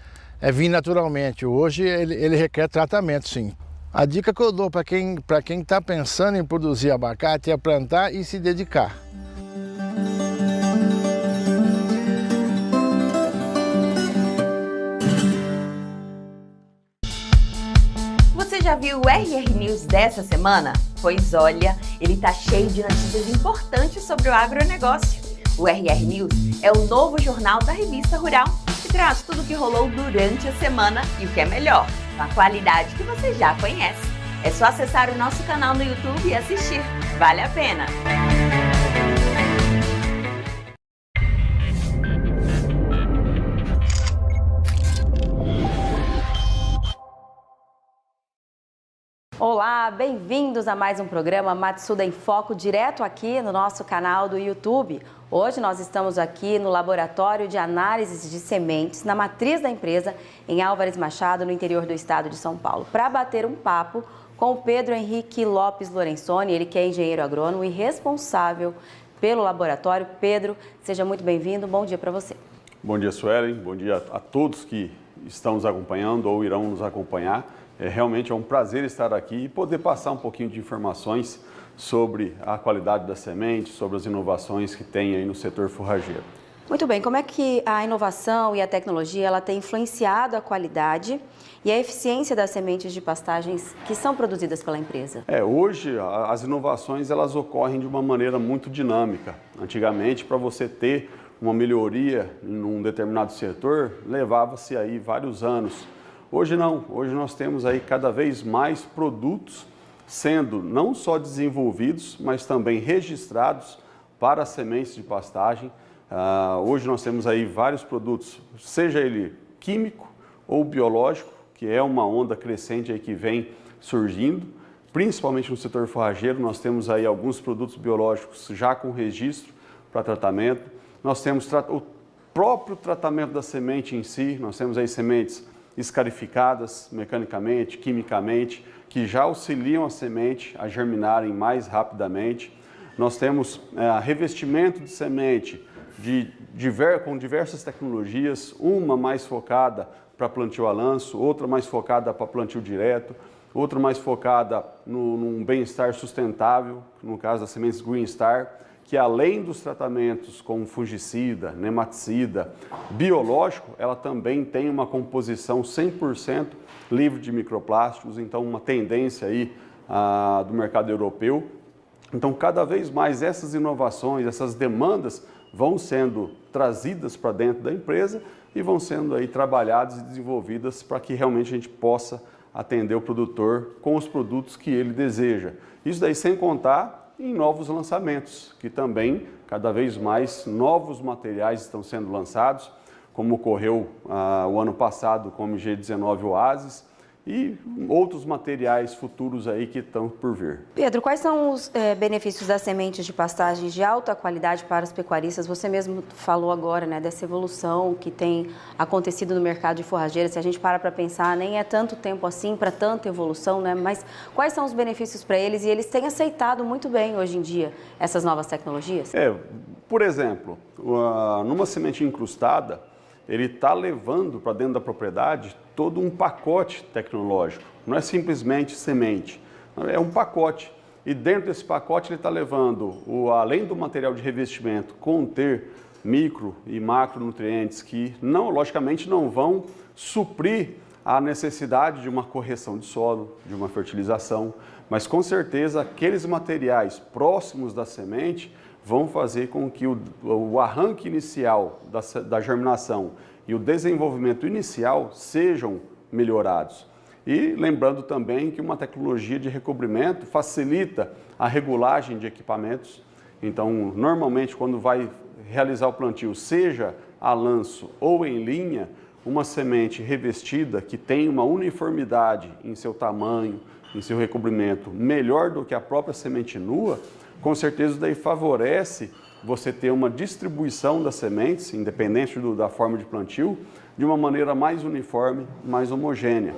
vir naturalmente. Hoje ele requer tratamento, sim. A dica que eu dou para quem está pensando em produzir abacate é plantar e se dedicar. Você já viu o RR News dessa semana? Pois olha, ele tá cheio de notícias importantes sobre o agronegócio. O RR News é o novo jornal da revista Rural, que traz tudo o que rolou durante a semana e o que é melhor, com a qualidade que você já conhece. É só acessar o nosso canal no YouTube e assistir. Vale a pena! Olá, bem-vindos a mais um programa Matsuda em Foco, direto aqui no nosso canal do YouTube. Hoje nós estamos aqui no Laboratório de Análises de Sementes, na matriz da empresa, em Álvares Machado, no interior do estado de São Paulo, para bater um papo com o Pedro Henrique Lopes Lorenzoni, ele que é engenheiro agrônomo e responsável pelo laboratório. Pedro, seja muito bem-vindo, bom dia para você. Bom dia, Suelen, bom dia a todos que estão nos acompanhando ou irão nos acompanhar. Realmente é um prazer estar aqui e poder passar um pouquinho de informações sobre a qualidade da semente, sobre as inovações que tem aí no setor forrageiro. Muito bem, como é que a inovação e a tecnologia ela tem influenciado a qualidade e a eficiência das sementes de pastagens que são produzidas pela empresa? Hoje as inovações elas ocorrem de uma maneira muito dinâmica. Antigamente, para você ter uma melhoria num determinado setor, levava-se aí vários anos. Hoje não, hoje nós temos aí cada vez mais produtos sendo não só desenvolvidos, mas também registrados para sementes de pastagem. Hoje nós temos aí vários produtos, seja ele químico ou biológico, que é uma onda crescente aí que vem surgindo, principalmente no setor forrageiro. Nós temos aí alguns produtos biológicos já com registro para tratamento. Nós temos o próprio tratamento da semente em si, nós temos aí sementes escarificadas mecanicamente, quimicamente, que já auxiliam a semente a germinarem mais rapidamente. Nós temos revestimento de semente com diversas tecnologias, uma mais focada para plantio a lanço, outra mais focada para plantio direto, outra mais focada num bem-estar sustentável, no caso das sementes Green Star, que além dos tratamentos com fungicida, nematicida, biológico, ela também tem uma composição 100% livre de microplásticos, então uma tendência aí do mercado europeu. Então, cada vez mais essas inovações, essas demandas vão sendo trazidas para dentro da empresa e vão sendo aí trabalhadas e desenvolvidas para que realmente a gente possa atender o produtor com os produtos que ele deseja. Isso daí sem contar em novos lançamentos, que também cada vez mais novos materiais estão sendo lançados, como ocorreu o ano passado com o MG19 Oasis, e outros materiais futuros aí que estão por vir. Pedro, quais são os benefícios das sementes de pastagens de alta qualidade para os pecuaristas? Você mesmo falou agora, né, dessa evolução que tem acontecido no mercado de forrageiras. Se a gente para pensar, nem é tanto tempo assim para tanta evolução, né? Mas quais são os benefícios para eles? E eles têm aceitado muito bem hoje em dia essas novas tecnologias? Por exemplo, numa semente incrustada, ele está levando para dentro da propriedade todo um pacote tecnológico. Não é simplesmente semente, é um pacote. E dentro desse pacote ele está levando, além do material de revestimento, conter micro e macronutrientes que, logicamente, não vão suprir a necessidade de uma correção de solo, de uma fertilização, mas com certeza aqueles materiais próximos da semente vão fazer com que o arranque inicial da germinação e o desenvolvimento inicial sejam melhorados. E lembrando também que uma tecnologia de recobrimento facilita a regulagem de equipamentos. Então, normalmente, quando vai realizar o plantio, seja a lanço ou em linha, uma semente revestida que tem uma uniformidade em seu tamanho, em seu recobrimento, melhor do que a própria semente nua, com certeza daí favorece você ter uma distribuição das sementes, independente da forma de plantio, de uma maneira mais uniforme, mais homogênea.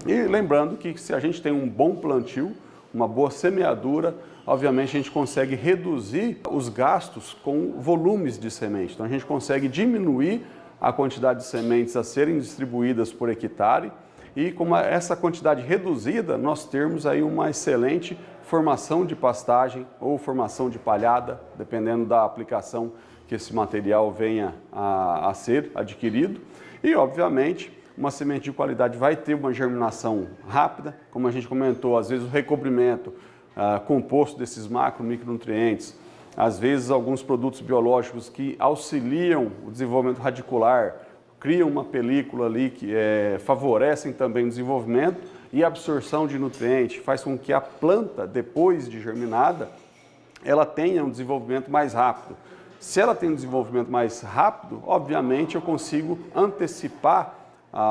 E lembrando que se a gente tem um bom plantio, uma boa semeadura, obviamente a gente consegue reduzir os gastos com volumes de semente. Então a gente consegue diminuir a quantidade de sementes a serem distribuídas por hectare e com essa quantidade reduzida nós termos aí uma excelente formação de pastagem ou formação de palhada, dependendo da aplicação que esse material venha a ser adquirido. E, obviamente, uma semente de qualidade vai ter uma germinação rápida, como a gente comentou, às vezes o recobrimento composto desses macro e micronutrientes, às vezes alguns produtos biológicos que auxiliam o desenvolvimento radicular, criam uma película ali que favorecem também o desenvolvimento e a absorção de nutrientes, faz com que a planta, depois de germinada, ela tenha um desenvolvimento mais rápido. Se ela tem um desenvolvimento mais rápido, obviamente eu consigo antecipar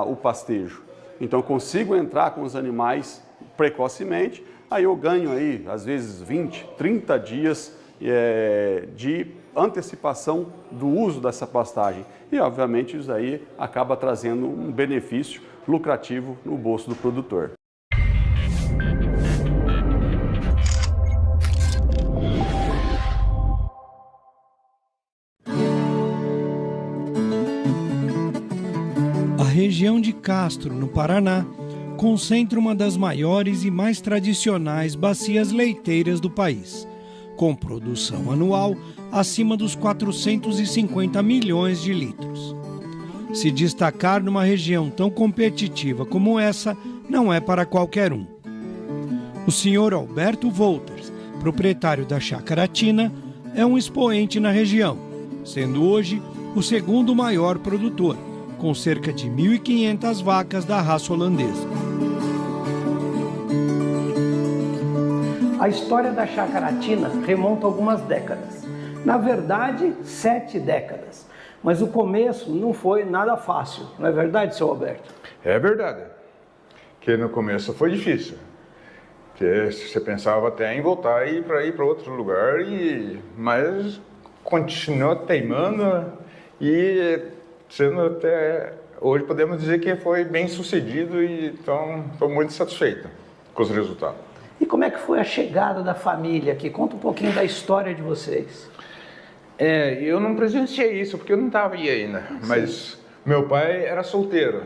o pastejo. Então eu consigo entrar com os animais precocemente, aí eu ganho aí, às vezes, 20, 30 dias de antecipação do uso dessa pastagem. E, obviamente, isso aí acaba trazendo um benefício lucrativo no bolso do produtor. A região de Castro, no Paraná, concentra uma das maiores e mais tradicionais bacias leiteiras do país, com produção anual acima dos 450 milhões de litros. Se destacar numa região tão competitiva como essa não é para qualquer um. O senhor Alberto Wolters, proprietário da Chácara Tina, é um expoente na região, sendo hoje o segundo maior produtor, com cerca de 1.500 vacas da raça holandesa. A história da Chacaratina remonta algumas décadas. Na verdade, 7 décadas. Mas o começo não foi nada fácil, não é verdade, seu Alberto? É verdade. Que no começo foi difícil. Que você pensava até em voltar e ir para outro lugar, mas continuou teimando e sendo até hoje podemos dizer que foi bem sucedido e então estou muito satisfeito com os resultados. E como é que foi a chegada da família aqui? Conta um pouquinho da história de vocês. Eu não presenciei isso porque eu não estava aí ainda, mas meu pai era solteiro.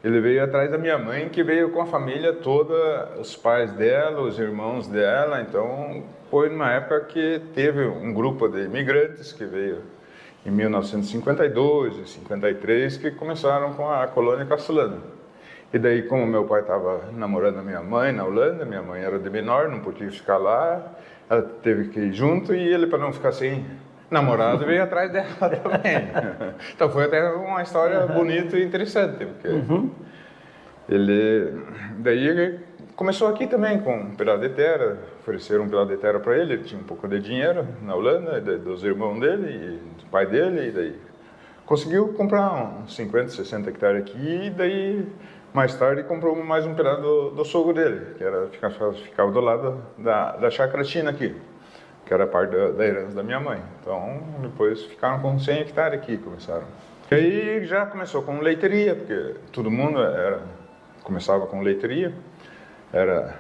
Ele veio atrás da minha mãe, que veio com a família toda, os pais dela, os irmãos dela. Então, foi numa época que teve um grupo de imigrantes que veio em 1952 e 53, que começaram com a colônia castelana. E daí, como meu pai estava namorando a minha mãe na Holanda, minha mãe era de menor, não podia ficar lá, ela teve que ir junto e ele, para não ficar sem namorado, veio atrás dela também. Então foi até uma história bonita e interessante, porque ele começou aqui também com um pedaço de terra, ofereceram um pedaço de terra para ele tinha um pouco de dinheiro na Holanda, dos irmãos dele e do pai dele, e daí conseguiu comprar uns 50, 60 hectares aqui, e daí mais tarde comprou mais um pedaço do sogro dele, que ficava do lado da Chacaratina aqui, que era parte da herança da minha mãe. Então, depois ficaram com 100 hectares aqui, começaram. E aí já começou com leiteria, porque todo mundo começava com leiteria. Era,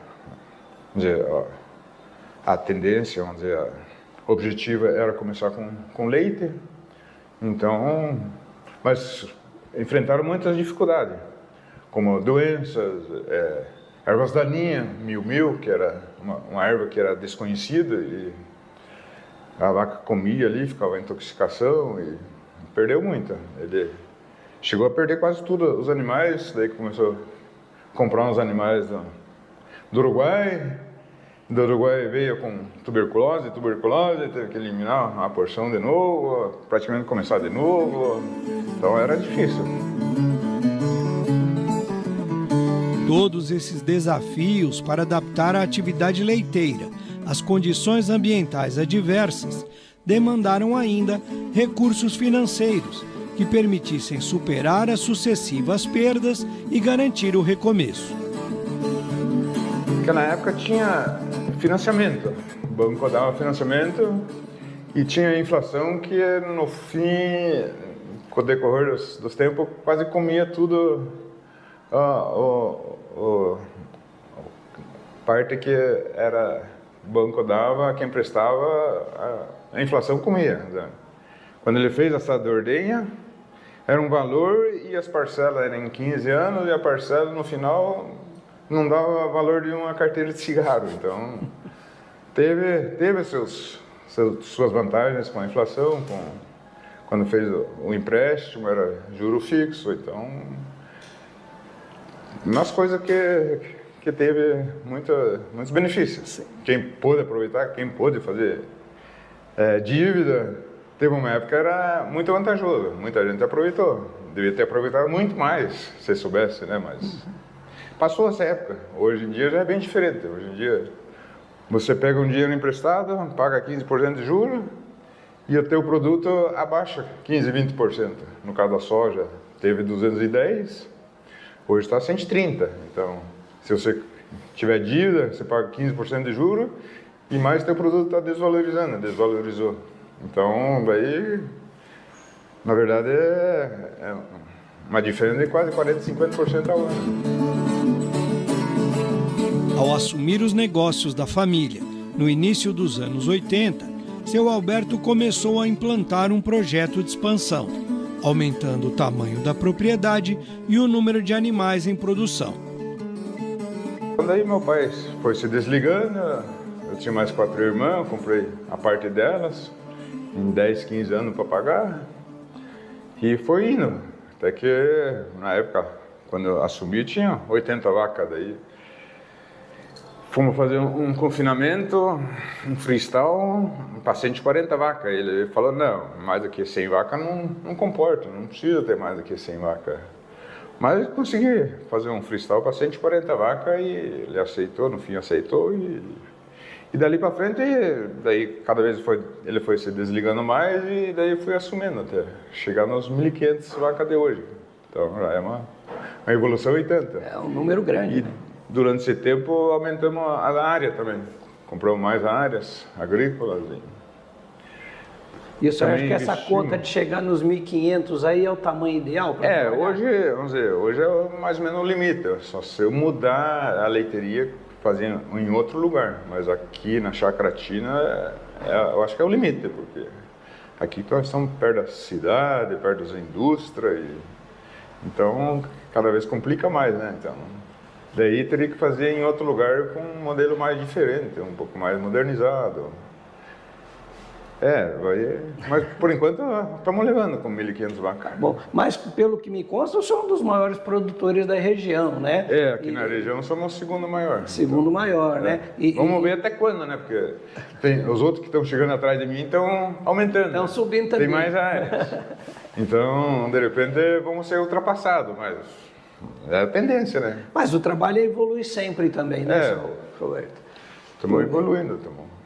vamos dizer, a tendência, vamos dizer, o objetivo era começar com leite. Então, mas enfrentaram muitas dificuldades, como doenças, ervas daninhas, milho, que era uma erva que era desconhecida, e a vaca comia ali, ficava em intoxicação e perdeu muito. Ele chegou a perder quase tudo os animais, daí começou a comprar uns animais do Uruguai. Do Uruguai veio com tuberculose, teve que eliminar uma porção de novo, praticamente começar de novo, então era difícil. Todos esses desafios para adaptar a atividade leiteira às condições ambientais adversas demandaram ainda recursos financeiros que permitissem superar as sucessivas perdas e garantir o recomeço. Naquela época tinha financiamento, o banco dava financiamento e tinha a inflação que no fim, com o decorrer dos tempos, quase comia tudo, parte que era o banco dava, quem prestava, a inflação comia. Quando ele fez essa de ordenha, era um valor e as parcelas eram em 15 anos e a parcela no final não dava valor de uma carteira de cigarro. Então, teve suas vantagens com a inflação, quando fez o empréstimo, era juro fixo. Então, umas coisas que teve muitos benefícios. Sim. Quem pôde aproveitar, quem pôde fazer dívida, teve uma época que era muito vantajoso. Muita gente aproveitou. Devia ter aproveitado muito mais, se soubesse, né? Mas passou essa época. Hoje em dia já é bem diferente. Hoje em dia você pega um dinheiro emprestado, paga 15% de juros e o teu produto abaixa 15, 20%. No caso da soja, teve 210, hoje está 130. Então, se você tiver dívida, você paga 15% de juros e mais teu produto está desvalorizou. Então, daí, na verdade, é uma diferença de quase 40, 50% ao ano. Ao assumir os negócios da família no início dos anos 80, seu Alberto começou a implantar um projeto de expansão, aumentando o tamanho da propriedade e o número de animais em produção. Quando aí meu pai foi se desligando, eu tinha mais 4 irmãs, comprei a parte delas, em 10, 15 anos para pagar, e foi indo. Até que, na época, quando eu assumi, tinha 80 vacas daí. Fomos fazer um confinamento, um freestyle, para 140 vacas. Ele falou, não, mais do que 100 vacas não comporta, não precisa ter mais do que 100 vacas. Mas consegui fazer um freestyle para 140 vacas e ele aceitou, no fim aceitou. E dali para frente, daí cada vez ele foi se desligando mais e daí fui assumindo até chegar nos 1.500 vacas de hoje. Então já é uma evolução e tanta. É um número grande. E durante esse tempo aumentamos a área também. Compramos mais áreas agrícolas. E o senhor acha que essa conta de chegar nos 1.500 aí é o tamanho ideal para trabalhar? Hoje, vamos dizer, hoje é mais ou menos o limite. Só se eu mudar a leiteria, fazer em outro lugar. Mas aqui na Chacratina, eu acho que é o limite, porque aqui nós estamos perto da cidade, perto das indústrias. Então, cada vez complica mais, né? Então, daí teria que fazer em outro lugar com um modelo mais diferente, um pouco mais modernizado. Mas por enquanto estamos levando com 1.500 vacas. Bom, mas pelo que me consta, eu sou um dos maiores produtores da região, né? Aqui na região somos o segundo maior. Segundo maior, né? Vamos ver até quando, né? Porque os outros que estão chegando atrás de mim estão aumentando. Estão subindo também. Tem mais áreas. Então, de repente, vamos ser ultrapassados, mas é a tendência, né? Mas o trabalho evolui sempre também, né, seu Roberto? Estamos evoluindo,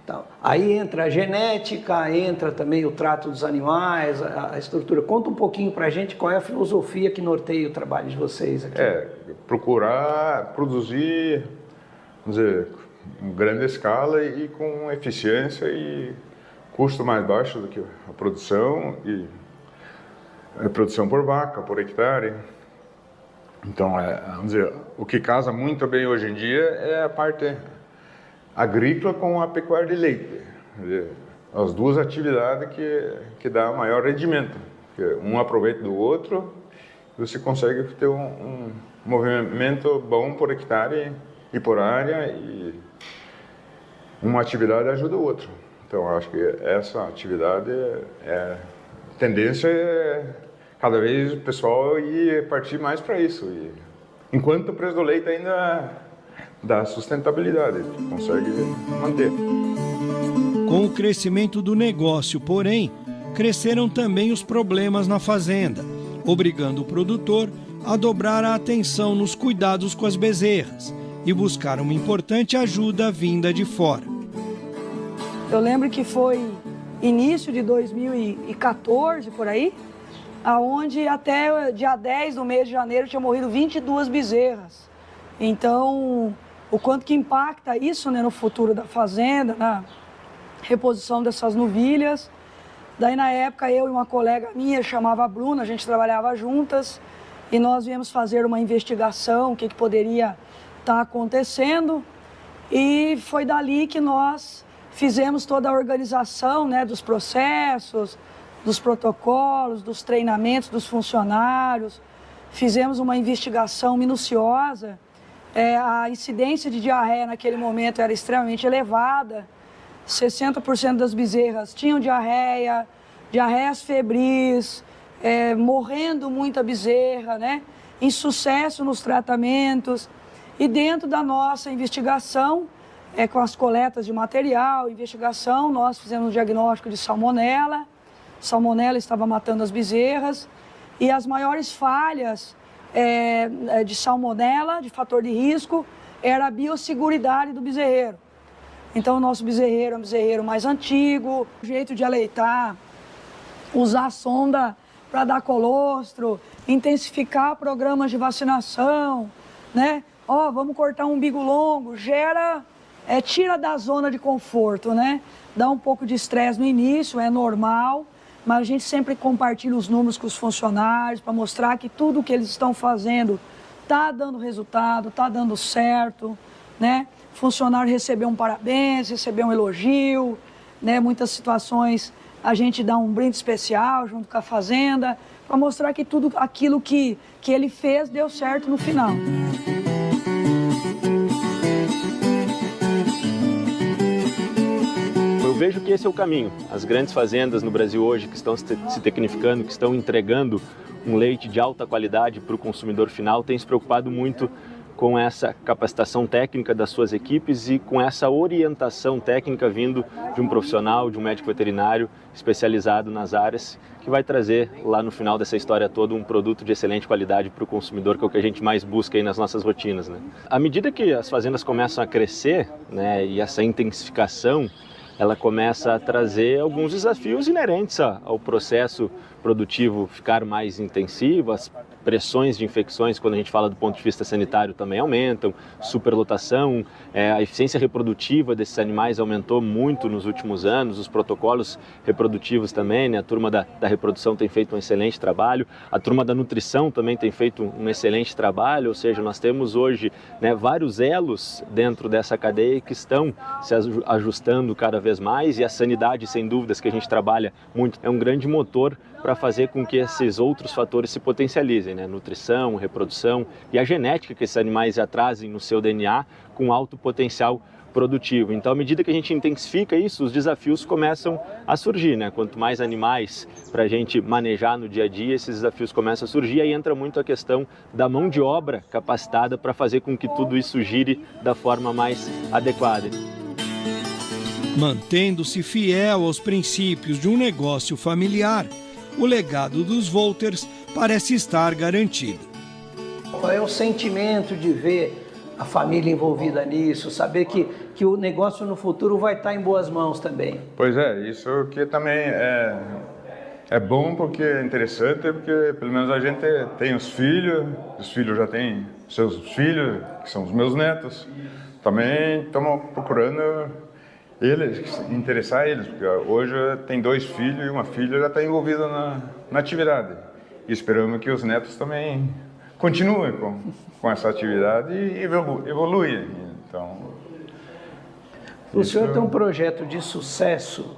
Então, aí entra a genética, entra também o trato dos animais, a estrutura. Conta um pouquinho pra gente qual é a filosofia que norteia o trabalho de vocês aqui. Procurar produzir, vamos dizer, em grande escala e com eficiência e custo mais baixo do que a produção e a produção por vaca, por hectare. Então, vamos dizer, o que casa muito bem hoje em dia é a parte agrícola com a pecuária de leite. As duas atividades que dá maior rendimento. Um aproveita do outro, você consegue ter um movimento bom por hectare e por área, e uma atividade ajuda o outro. Então, acho que essa atividade tendência é cada vez o pessoal ir partir mais para isso. E, enquanto o preço do leite ainda dá sustentabilidade, consegue manter. Com o crescimento do negócio, porém, cresceram também os problemas na fazenda, obrigando o produtor a dobrar a atenção nos cuidados com as bezerras e buscar uma importante ajuda vinda de fora. Eu lembro que foi início de 2014, por aí, aonde até dia 10 do mês de janeiro tinha morrido 22 bezerras. Então, o quanto que impacta isso, né, no futuro da fazenda, na reposição dessas novilhas. Daí, na época, eu e uma colega minha, chamava Bruna, a gente trabalhava juntas, e nós viemos fazer uma investigação, o que poderia estar acontecendo, e foi dali que nós fizemos toda a organização, né, dos processos, dos protocolos, dos treinamentos dos funcionários, fizemos uma investigação minuciosa. A incidência de diarreia naquele momento era extremamente elevada, 60% das bezerras tinham diarreias febris, morrendo muita bezerra, né? Insucesso nos tratamentos. E dentro da nossa investigação, com as coletas de material, investigação, nós fizemos um diagnóstico de salmonela. Salmonela estava matando as bezerras. E as maiores falhas de salmonela, de fator de risco, era a biosseguridade do bezerreiro. Então, o nosso bezerreiro é um bezerreiro mais antigo, o jeito de aleitar, usar sonda para dar colostro, intensificar programas de vacinação, né? Vamos cortar um umbigo longo, tira da zona de conforto, né? Dá um pouco de estresse no início, é normal, mas a gente sempre compartilha os números com os funcionários para mostrar que tudo o que eles estão fazendo está dando resultado, está dando certo, né? O funcionário recebeu um parabéns, recebeu um elogio, né? Muitas situações a gente dá um brinde especial junto com a fazenda para mostrar que tudo aquilo que ele fez deu certo no final. Eu vejo que esse é o caminho. As grandes fazendas no Brasil hoje que estão se tecnificando, que estão entregando um leite de alta qualidade para o consumidor final, têm se preocupado muito com essa capacitação técnica das suas equipes e com essa orientação técnica vindo de um profissional, de um médico veterinário especializado nas áreas, que vai trazer lá no final dessa história toda um produto de excelente qualidade para o consumidor, que é o que a gente mais busca aí nas nossas rotinas, né? À medida que as fazendas começam a crescer, né, e essa intensificação, ela começa a trazer alguns desafios inerentes ao processo produtivo ficar mais intensivo, as pressões de infecções, quando a gente fala do ponto de vista sanitário, também aumentam, superlotação, a eficiência reprodutiva desses animais aumentou muito nos últimos anos, os protocolos reprodutivos também, né? A turma da reprodução tem feito um excelente trabalho, a turma da nutrição também tem feito um excelente trabalho, ou seja, nós temos hoje, né, vários elos dentro dessa cadeia que estão se ajustando cada vez mais, e a sanidade, sem dúvidas, que a gente trabalha muito, é um grande motor para fazer com que esses outros fatores se potencializem, né? Nutrição, reprodução e a genética que esses animais já trazem no seu DNA com alto potencial produtivo. Então, à medida que a gente intensifica isso, os desafios começam a surgir, né? Quanto mais animais para a gente manejar no dia a dia, esses desafios começam a surgir, e aí entra muito a questão da mão de obra capacitada para fazer com que tudo isso gire da forma mais adequada. Mantendo-se fiel aos princípios de um negócio familiar, o legado dos Wolters parece estar garantido. É o sentimento de ver a família envolvida nisso, saber que o negócio no futuro vai estar em boas mãos também. Pois é, isso que também é bom, porque é interessante, porque pelo menos a gente tem os filhos já têm seus filhos, que são os meus netos. Também estamos procurando interessar eles, porque hoje tem 2 filhos e uma filha já está envolvida na atividade. E esperamos que os netos também continuem com essa atividade e evoluem. Então, o senhor tem um projeto de sucesso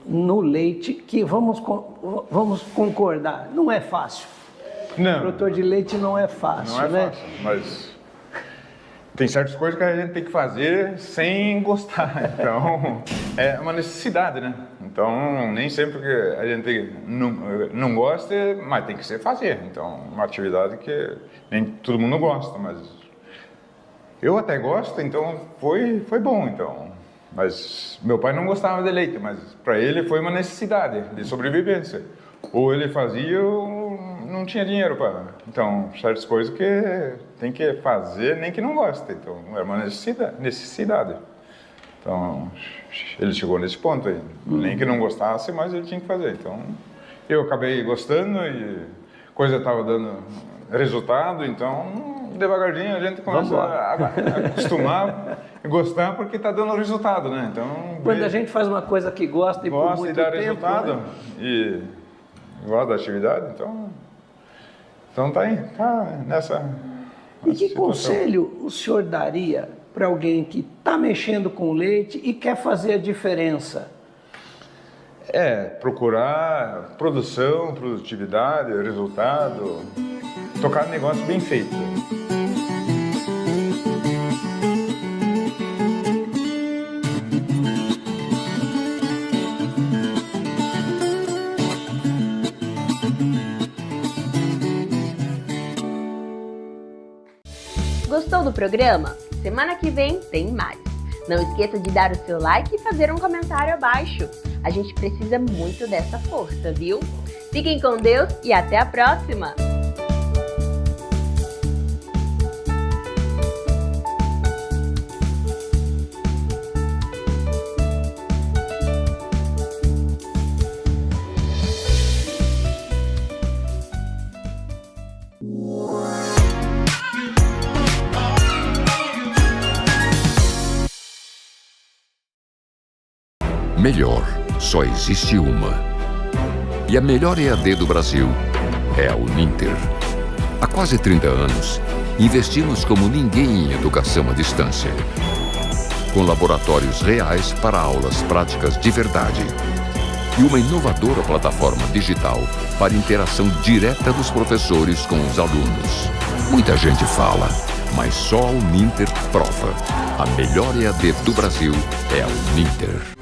no leite que, vamos concordar, não é fácil. Não. Produtor de leite não é fácil, não é né? fácil, mas tem certas coisas que a gente tem que fazer sem gostar, então é uma necessidade, né? Então nem sempre que a gente não gosta, mas tem que ser fazer. Então uma atividade que nem todo mundo gosta, mas eu até gosto, então foi bom, então. Mas meu pai não gostava de leite, mas para ele foi uma necessidade de sobrevivência. Ou ele fazia ou não tinha dinheiro para. Então, certas coisas que tem que fazer, nem que não gosta. Então, era uma necessidade. Então, ele chegou nesse ponto aí. Nem que não gostasse, mas ele tinha que fazer. Então, eu acabei gostando e a coisa estava dando resultado. Então, devagarzinho a gente começa a acostumar e gostar, porque está dando resultado, né? Então, quando a gente faz uma coisa que gosta e por muito dá tempo, resultado, né? E gosta da atividade, então tá aí, tá nessa. E que conselho o senhor daria para alguém que está mexendo com leite e quer fazer a diferença? Procurar produção, produtividade, resultado, tocar negócio bem feito. Gostou do programa? Semana que vem tem mais. Não esqueça de dar o seu like e fazer um comentário abaixo. A gente precisa muito dessa força, viu? Fiquem com Deus e até a próxima! Melhor, só existe uma. E a melhor EAD do Brasil é a Uninter. Há quase 30 anos, investimos como ninguém em educação à distância. Com laboratórios reais para aulas práticas de verdade. E uma inovadora plataforma digital para interação direta dos professores com os alunos. Muita gente fala, mas só a Uninter prova. A melhor EAD do Brasil é a Uninter.